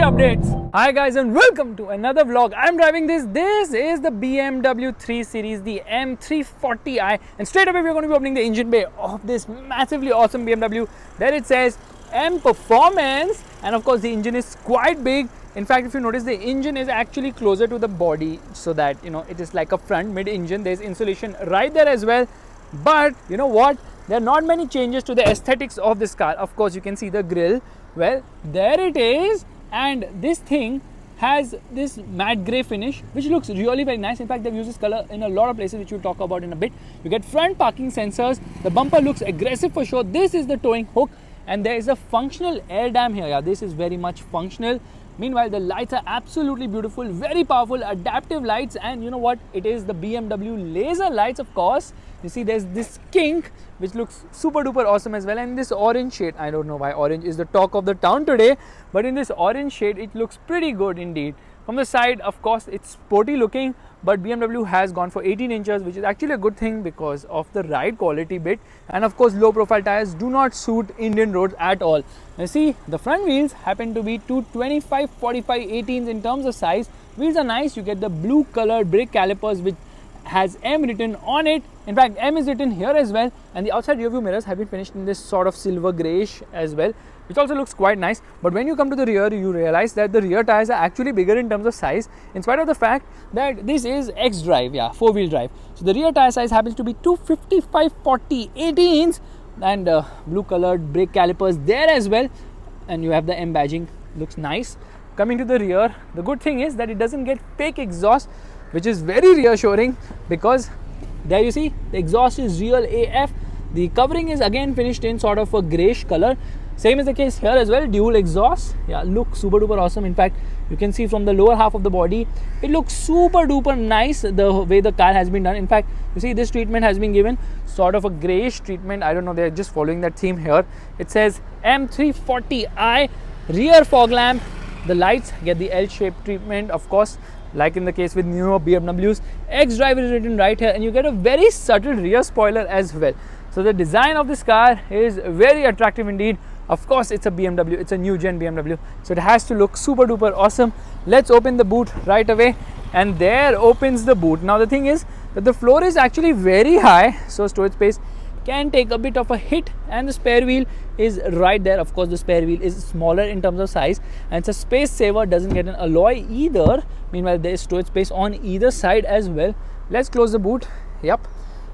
updates. Hi guys and welcome to another vlog. I'm driving this. This is the BMW 3 Series, the M340i, and straight away we're going to be opening the engine bay of this massively awesome BMW. There it says M Performance, and of course the engine is quite big. In fact, if you notice, the engine is actually closer to the body, so that it is like a front mid engine. There's insulation right there as well. But you know what? There are not many changes to the aesthetics of this car. Of course, you can see the grille. Well, there it is, and this thing has this matte grey finish, which looks really very nice. In fact, they've used this color in a lot of places, which we'll talk about in a bit. You get front parking sensors. The bumper looks aggressive for sure. This is the towing hook, and there is a functional air dam here. Yeah, this is very much functional. Meanwhile, the lights are absolutely beautiful, very powerful, adaptive lights, and you know what? It is the BMW laser lights, of course. You see, there's this kink, which looks super duper awesome as well, and this orange shade. I don't know why orange is the talk of the town today, but in this orange shade, it looks pretty good indeed. From the side, of course, it's sporty looking, but BMW has gone for 18 inches, which is actually a good thing because of the ride quality bit. And of course, low profile tires do not suit Indian roads at all. Now see, the front wheels happen to be 225, 45, 18s in terms of size. Wheels are nice. You get the blue colored brake calipers, which has M written on it. In fact, M is written here as well, and the outside rear view mirrors have been finished in this sort of silver greyish as well, which also looks quite nice. But when you come to the rear, you realize that the rear tires are actually bigger in terms of size, in spite of the fact that this is X-Drive, yeah, four-wheel drive. So the rear tire size happens to be 255, 40, 18s, and blue colored brake calipers there as well, and you have the M badging. Looks nice. Coming to the rear, the good thing is that it doesn't get fake exhaust, which is very reassuring, because there you see the exhaust is real AF. The covering is again finished in sort of a greyish color. Same is the case here as well, dual exhaust. Yeah, look super duper awesome. In fact, you can see from the lower half of the body, it looks super duper nice the way the car has been done. In fact, you see this treatment has been given sort of a greyish treatment. I don't know, they're just following that theme here. It says M340i, rear fog lamp. The lights get the L-shaped treatment, of course, like in the case with newer BMWs. X-Drive is written right here, and you get a very subtle rear spoiler as well. So the design of this car is very attractive indeed. Of course, it's a BMW, it's a new gen BMW, so it has to look super duper awesome. Let's open the boot right away, and there opens the boot. Now the thing is that the floor is actually very high, so storage space can take a bit of a hit, and the spare wheel is right there. Of course, the spare wheel is smaller in terms of size, and it's a space saver, doesn't get an alloy either. Meanwhile, there is storage space on either side as well. Let's close the boot. Yep.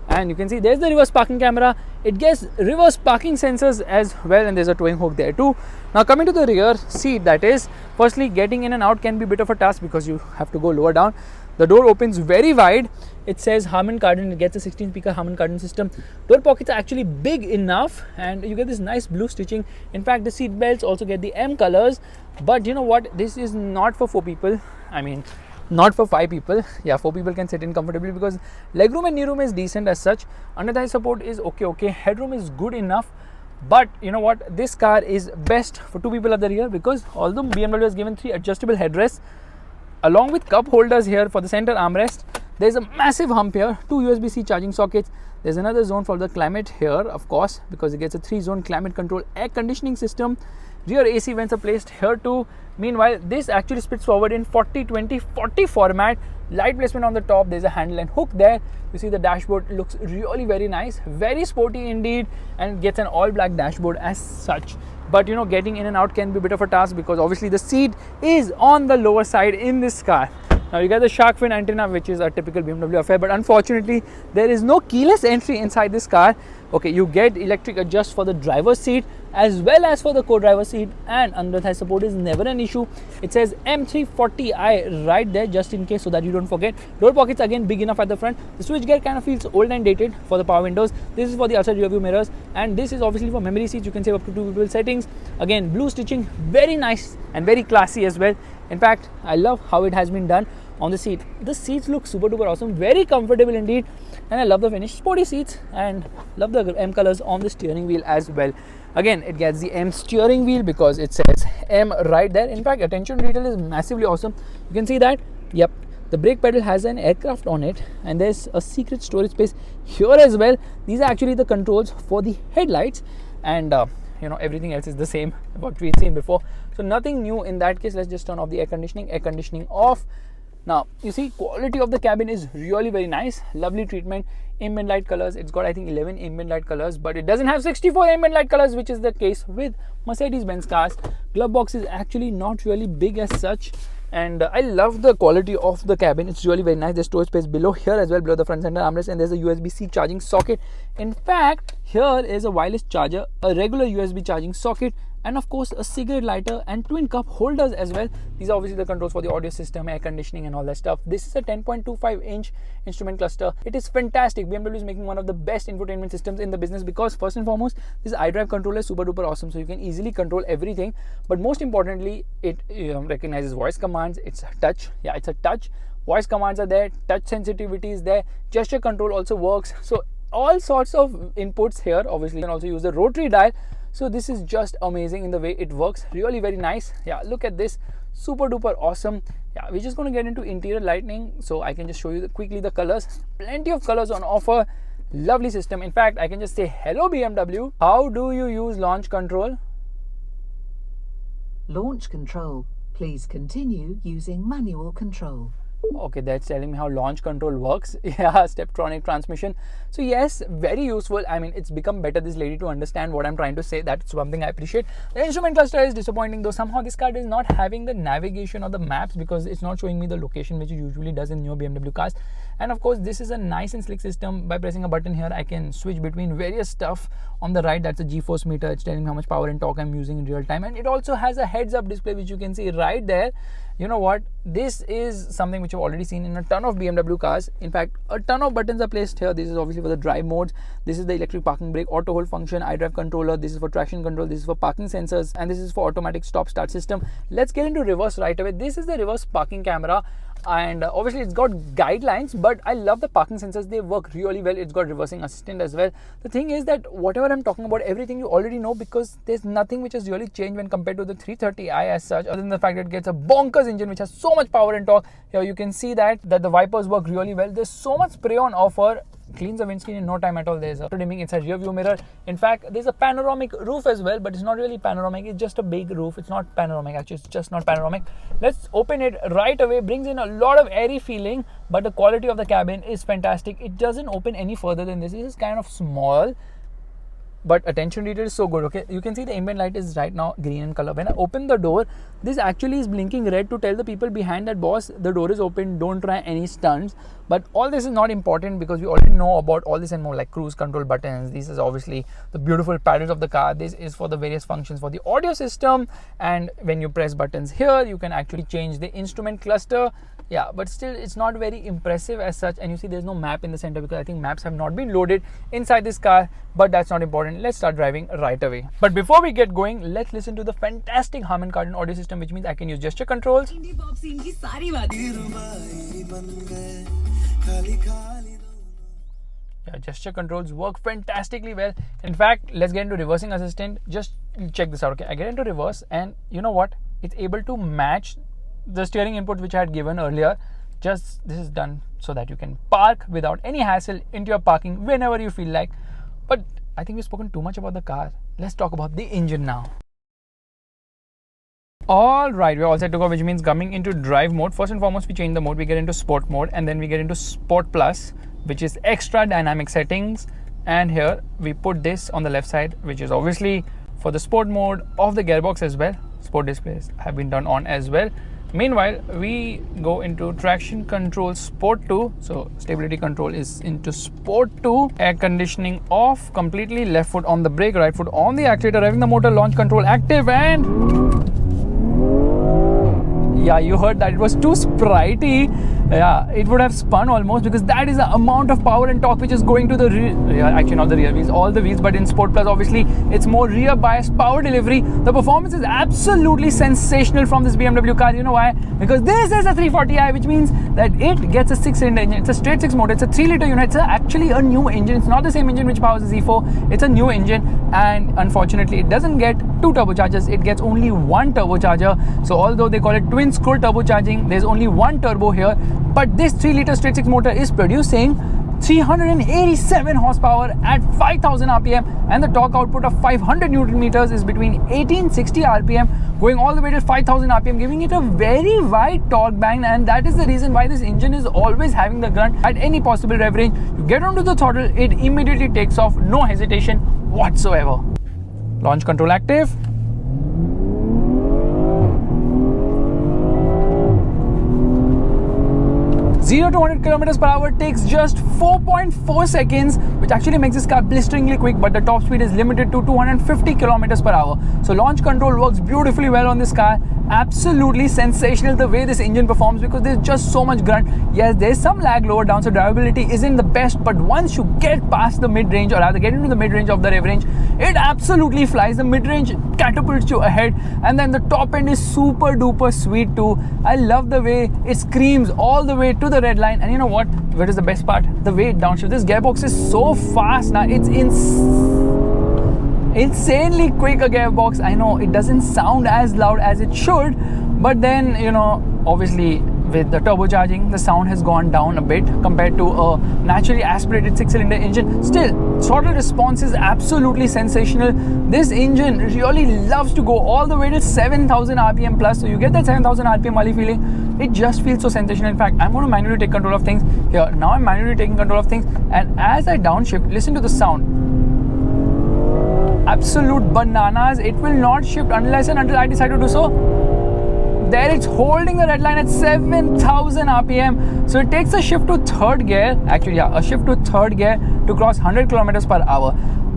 And you can see there's the reverse parking camera. It gets reverse parking sensors as well, and there's a towing hook there too. Now coming to the rear seat, that is, firstly getting in and out can be a bit of a task because you have to go lower down. The door opens very wide. It says Harman Kardon. It gets a 16 speaker Harman Kardon system. Door pockets are actually big enough, and you get this nice blue stitching. In fact, the seat belts also get the M colors. But you know what? This is not for 4 people. I mean, not for 5 people. Yeah, 4 people can sit in comfortably because legroom and knee room is decent as such. Under thigh support is okay. Headroom is good enough. But you know what? This car is best for 2 people at the rear, because although BMW has given 3 adjustable headrests along with cup holders here for the center armrest, there's a massive hump here, 2 USB-C charging sockets. There's another zone for the climate here, of course, because it gets a 3-zone climate control air conditioning system. Rear AC vents are placed here too. Meanwhile, this actually splits forward in 40-20-40 format. Light placement on the top. There's a handle and hook there. You see the dashboard looks really very nice, very sporty indeed, and gets an all black dashboard as such. But you know, getting in and out can be a bit of a task because obviously the seat is on the lower side in this car. Now you get the shark fin antenna, which is a typical BMW affair, but unfortunately there is no keyless entry inside this car. Okay, you get electric adjust for the driver's seat as well as for the co-driver seat, and under thigh support is never an issue. It says M340i right there, just in case, so that you don't forget. Door pockets again big enough at the front. The switchgear kind of feels old and dated for the power windows. This is for the outside rear view mirrors, and this is obviously for memory seats. You can save up to 2 people settings. Again, blue stitching, very nice and very classy as well. In fact, I love how it has been done on the seat. The seats look super duper awesome, very comfortable indeed, and I love the finished sporty seats, and love the M colors on the steering wheel as well. Again, it gets the M steering wheel because it says M right there. In fact, attention to detail is massively awesome. You can see that. Yep, the brake pedal has an aircraft on it, and there's a secret storage space here as well. These are actually the controls for the headlights, and you know, everything else is the same what we've seen before. So nothing new in that case. Let's just turn off the air conditioning off. Now you see, quality of the cabin is really very nice. Lovely treatment. Ambient light colors, it's got I think 11 ambient light colors, but it doesn't have 64 ambient light colors, which is the case with Mercedes-Benz cars. Glove box is actually not really big as such, and I love the quality of the cabin. It's really very nice. There's storage space below here as well, below the front center armrest, and there's a USB-C charging socket. In fact, here is a wireless charger, a regular USB charging socket, and of course a cigarette lighter and twin cup holders as well. These are obviously the controls for the audio system, air conditioning and all that stuff. This is a 10.25 inch instrument cluster. It is fantastic. BMW is making one of the best infotainment systems in the business, because first and foremost, this iDrive controller is super duper awesome, so you can easily control everything. But most importantly, it recognizes voice commands. It's a touch. Yeah, it's a touch. Voice commands are there, touch sensitivity is there, gesture control also works. So all sorts of inputs here. Obviously you can also use the rotary dial. So this is just amazing in the way it works. Really very nice. Yeah, look at this, super duper awesome. Yeah, we're just going to get into interior lighting, so I can just show you quickly the colors. Plenty of colors on offer. Lovely system. In fact, I can just say, hello BMW, how do you use launch control? Launch control. Please continue using manual control. Okay, that's telling me how launch control works. Yeah, Steptronic transmission. So yes, very useful. I mean, it's become better, this lady, to understand what I'm trying to say. That's one thing I appreciate. The instrument cluster is disappointing though. Somehow this car is not having the navigation or the maps, because it's not showing me the location, which it usually does in new BMW cars. And of course, this is a nice and slick system. By pressing a button here, I can switch between various stuff. On the right, that's a G-force meter. It's telling me how much power and torque I'm using in real time. And it also has a heads-up display, which you can see right there. You know what? This is something which I've already seen in a ton of BMW cars. In fact, a ton of buttons are placed here. This is obviously for the drive modes. This is the electric parking brake, auto hold function, iDrive controller. This is for traction control. This is for parking sensors. And this is for automatic stop-start system. Let's get into reverse right away. This is the reverse parking camera. And obviously it's got guidelines, but I love the parking sensors. They work really well. It's got reversing assistant as well. The thing is that whatever I'm talking about, everything you already know, because there's nothing which has really changed when compared to the 330i as such, other than the fact that it gets a bonkers engine which has so much power and torque. Here you can see that the wipers work really well. There's so much spray on offer. Cleans the windscreen in no time at all. There's a dimming inside rear view mirror. In fact, there's a panoramic roof as well, but it's not really panoramic. It's just a big roof. It's not panoramic. Actually, it's just not panoramic. Let's open it right away. Brings in a lot of airy feeling, but the quality of the cabin is fantastic. It doesn't open any further than this. This is kind of small, but attention detail is so good. Okay, you can see the ambient light is right now green in color. When I open the door, this actually is blinking red to tell the people behind that, boss, the door is open, don't try any stunts. But all this is not important, because we already know about all this and more, like cruise control buttons. This is obviously the beautiful paddles of the car. This is for the various functions for the audio system, and when you press buttons here, you can actually change the instrument cluster. Yeah, but still it's not very impressive as such. And you see there's no map in the center, because I think maps have not been loaded inside this car, but that's not important. Let's start driving right away. But before we get going, let's listen to the fantastic Harman Kardon audio system, which means I can use gesture controls. Yeah, gesture controls work fantastically well. In fact, let's get into reversing assistant. Just check this out. Okay, I get into reverse, and you know what? It's able to match the steering input which I had given earlier. Just this is done so that you can park without any hassle into your parking whenever you feel like. But I think we've spoken too much about the car. Let's talk about the engine now. Alright, we're all set to go, which means coming into drive mode. First and foremost, we change the mode. We get into sport mode, and then we get into sport plus, which is extra dynamic settings. And here we put this on the left side, which is obviously for the sport mode of the gearbox as well. Sport displays have been turned on as well. Meanwhile, we go into traction control sport 2. So stability control is into sport 2. Air conditioning off completely. Left foot on the brake, right foot on the accelerator. Having the motor launch control active, and yeah, you heard that. It was too spritey. Yeah, it would have spun almost, because that is the amount of power and torque which is going to the rear. Yeah, actually not the rear wheels, all the wheels, but in Sport Plus obviously it's more rear biased power delivery. The performance is absolutely sensational from this BMW car. You know why? Because this is a 340i, which means that it gets a 6-cylinder engine. It's a straight 6 motor. It's a 3-liter unit. It's actually a new engine. It's not the same engine which powers the Z4. It's a new engine, and unfortunately it doesn't get 2 turbochargers. It gets only 1 turbocharger. So although they call it twin scroll turbocharging, there's only 1 turbo here. But this 3-liter straight 6 motor is producing 387 horsepower at 5000 rpm, and the torque output of 500 newton meters is between 1860 rpm going all the way to 5000 rpm, giving it a very wide torque band. And that is the reason why this engine is always having the grunt at any possible rev range. You get onto the throttle, it immediately takes off, no hesitation whatsoever. Launch control active. 0 to 100 kilometers per hour takes just 4.4 seconds, which actually makes this car blisteringly quick, but the top speed is limited to 250 kilometers per hour. So launch control works beautifully well on this car. Absolutely sensational the way this engine performs, because there's just so much grunt. Yes, there's some lag lower down, so drivability isn't the best, but once you get past the mid-range, or rather get into the mid-range of the rev range, it absolutely flies. The mid-range catapults you ahead, and then the top end is super duper sweet too. I love the way it screams all the way to the red line. And you know what is the best part? The way it downshifts. This gearbox is so fast now, it's insanely quick a gearbox. I know it doesn't sound as loud as it should, but then, you know, obviously with the turbocharging, the sound has gone down a bit compared to a naturally aspirated 6-cylinder engine. Still, throttle response is absolutely sensational. This engine really loves to go all the way to 7000 rpm plus, so you get that 7000 rpm wally feeling. It just feels so sensational. In fact, I'm going to manually take control of things here. Now I'm manually taking control of things, and as I downshift, listen to the sound. Absolute bananas. It will not shift unless and until I decide to do so. There it's holding the red line at 7000 rpm. So it takes a shift to third gear, actually a shift to third gear to cross 100 kilometers per hour.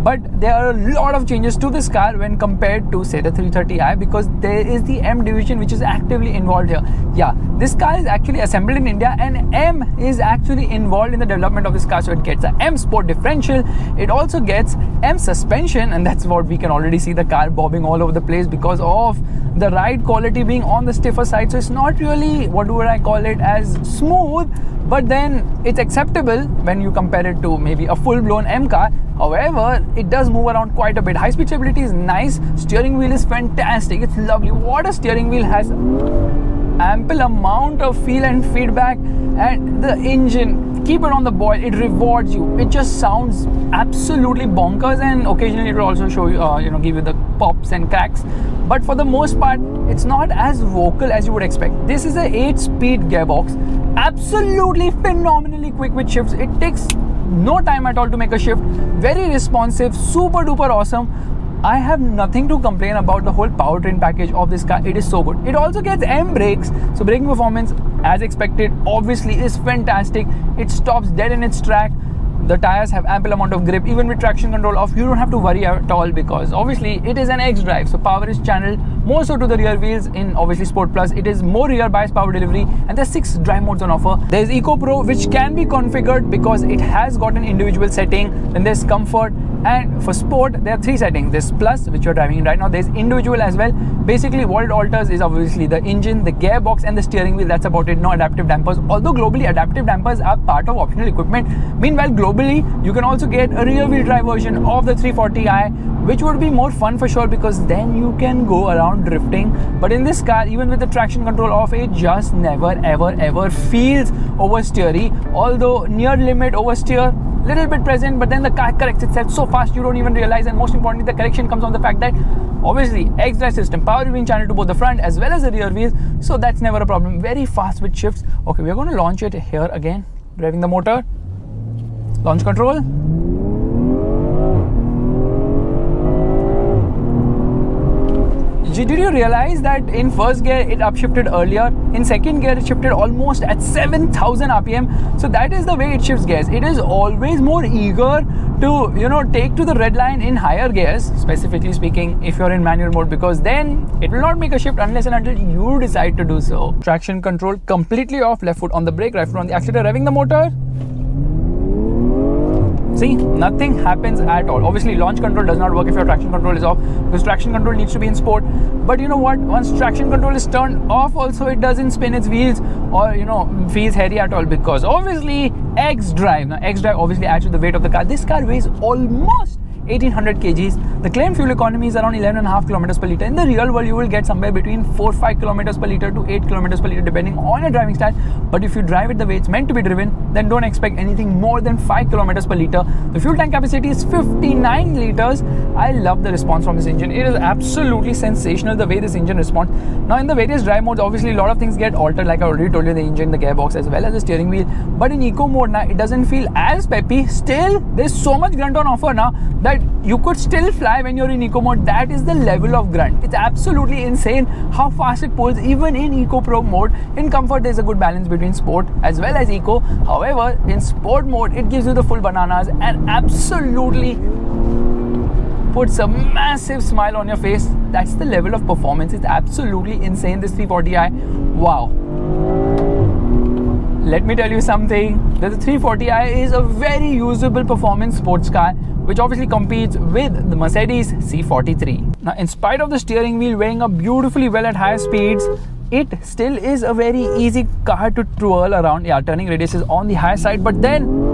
But there are a lot of changes to this car when compared to, say, the 330i, because there is the M division which is actively involved here. Yeah, this car is actually assembled in India, and M is actually involved in the development of this car. So it gets a M Sport differential, it also gets M suspension, and that's what we can already see the car bobbing all over the place because of the ride quality being on the stiffer side. So it's not really, what would I call it, as smooth, but then it's acceptable when you compare it to maybe a full-blown M car. However, it does move around quite a bit. High-speed stability is nice. Steering wheel is fantastic. It's lovely. What a steering wheel has ample amount of feel and feedback, and the engine, keep it on the boil, it rewards you. It just sounds absolutely bonkers, and occasionally it will also show you, give you the pops and cracks. But for the most part, it's not as vocal as you would expect. This is a 8-speed gearbox, absolutely phenomenally quick with shifts. It takes no time at all to make a shift. Very responsive, super duper awesome. I have nothing to complain about the whole powertrain package of this car. It is so good. It also gets M brakes, so braking performance, as expected, obviously is fantastic. It stops dead in its track. The tires have ample amount of grip. Even with traction control off, you don't have to worry at all, because obviously it is an X-Drive, so power is channeled more so to the rear wheels. In obviously Sport Plus, it is more rear bias power delivery, and there's 6 drive modes on offer. There's Eco Pro, which can be configured because it has got an individual setting. Then there's Comfort, and for Sport there are 3 settings. There's Plus, which you're driving in right now. There's Individual as well. Basically what it alters is obviously the engine, the gearbox, and the steering wheel. That's about it. No adaptive dampers, although globally adaptive dampers are part of optional equipment. Meanwhile, globally you can also get a rear wheel drive version of the 340i, which would be more fun for sure, because then you can go around drifting. But in this car, even with the traction control off, it just never ever feels oversteery. Although near limit oversteer, little bit present, but then the car corrects itself so fast you don't even realize. And most importantly, the correction comes from the fact that obviously X-Drive system, power being channeled to both the front as well as the rear wheels, so that's never a problem. Very fast with shifts. Okay, we're going to launch it here again, driving the motor. Launch control. Did you realize that in first gear it upshifted earlier? In second gear it shifted almost at 7000 rpm. So that is the way it shifts gears. It is always more eager to take to the red line in higher gears, specifically speaking if you're in manual mode, because then it will not make a shift unless and until you decide to do so. Traction control completely off. Left foot on the brake, right foot on the accelerator, revving the motor. See, nothing happens at all. Obviously, launch control does not work if your traction control is off, because traction control needs to be in Sport. But you know what? Once traction control is turned off, also it doesn't spin its wheels or feels heavy at all, because obviously X-Drive. Now, X-Drive obviously adds to the weight of the car. This car weighs almost 1800 kgs. The claimed fuel economy is around 11.5 kilometers per liter. In the real world, you will get somewhere between 4-5 kilometers per liter to 8 kilometers per liter, depending on your driving style. But if you drive it the way it's meant to be driven, then don't expect anything more than 5 kilometers per liter. The fuel tank capacity is 59 liters. I love the response from this engine. It is absolutely sensational the way this engine responds. Now in the various drive modes, obviously a lot of things get altered, like I already told you, the engine, the gearbox, as well as the steering wheel. But in eco mode now, it doesn't feel as peppy. Still, there's so much grunt on offer now that you could still fly when you're in eco mode. That is the level of grunt. It's absolutely insane how fast it pulls even in eco pro mode. In comfort, there's a good balance between sport as well as eco. However, in sport mode, it gives you the full bananas and absolutely puts a massive smile on your face. That's the level of performance. It's absolutely insane, this 340i. Wow. Let me tell you something. The 340i is a very usable performance sports car, which obviously competes with the Mercedes C43. Now, in spite of the steering wheel weighing up beautifully well at higher speeds, it still is a very easy car to twirl around. Yeah, turning radius is on the higher side, but then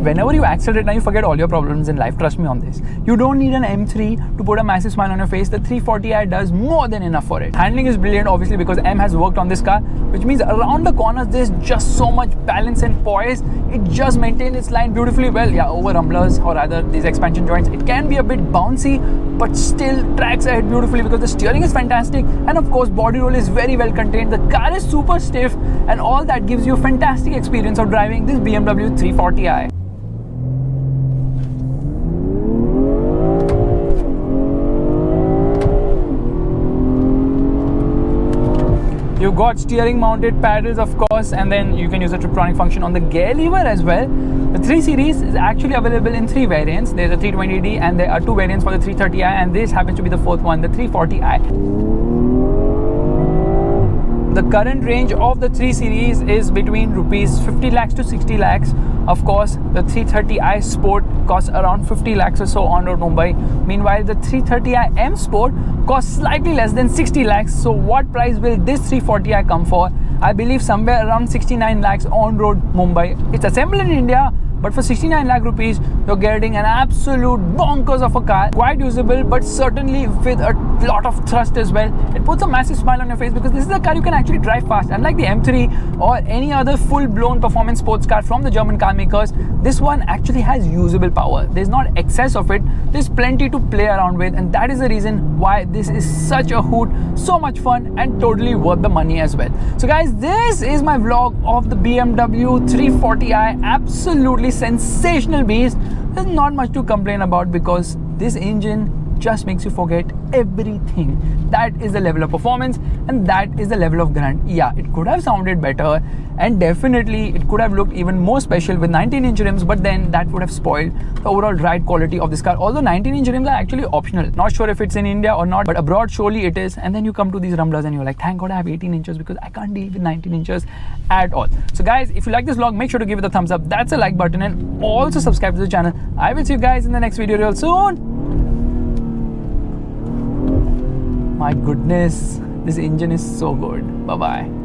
whenever you accelerate, now you forget all your problems in life. Trust me on this. You don't need an M3 to put a massive smile on your face. The 340i does more than enough for it. Handling is brilliant, obviously, because M has worked on this car, which means around the corners there's just so much balance and poise. It just maintains its line beautifully well. Yeah, over rumblers or rather these expansion joints, it can be a bit bouncy, but still tracks ahead beautifully because the steering is fantastic, and of course body roll is very well contained. The car is super stiff, and all that gives you a fantastic experience of driving this BMW 340i. You've got steering mounted paddles, of course, and then you can use a Tiptronic function on the gear lever as well. The 3 Series is actually available in 3 variants. There's a 320d and there are 2 variants for the 330i, and this happens to be the 4th one, the 340i. The current range of the 3 Series is between rupees 50 lakhs to 60 lakhs. Of course, the 330i Sport costs around 50 lakhs or so on road Mumbai. Meanwhile, the 330i M Sport costs slightly less than 60 lakhs. So what price will this 340i come for? I believe somewhere around 69 lakhs on road Mumbai. It's assembled in India, but for 69 lakh rupees, you're getting an absolute bonkers of a car. Quite usable, but certainly with a lot of thrust as well. It puts a massive smile on your face because this is a car you can actually drive fast. Unlike the M3 or any other full-blown performance sports car from the German car makers, this one actually has usable power. There's not excess of it. There's plenty to play around with, and that is the reason why this is such a hoot, so much fun, and totally worth the money as well. So guys, this is my vlog of the BMW 340i. Absolutely sensational beast. There's not much to complain about because this engine just makes you forget everything. That is the level of performance, and that is the level of grunt. Yeah, it could have sounded better, and definitely it could have looked even more special with 19-inch rims, but then that would have spoiled the overall ride quality of this car. Although 19-inch rims are actually optional. Not sure if it's in India or not, but abroad surely it is. And then you come to these rumblers and you're like, thank God I have 18 inches because I can't deal with 19 inches at all. So guys, if you like this vlog, make sure to give it a thumbs up. That's a like button, and also subscribe to the channel. I will see you guys in the next video real soon. My goodness, this engine is so good. Bye bye.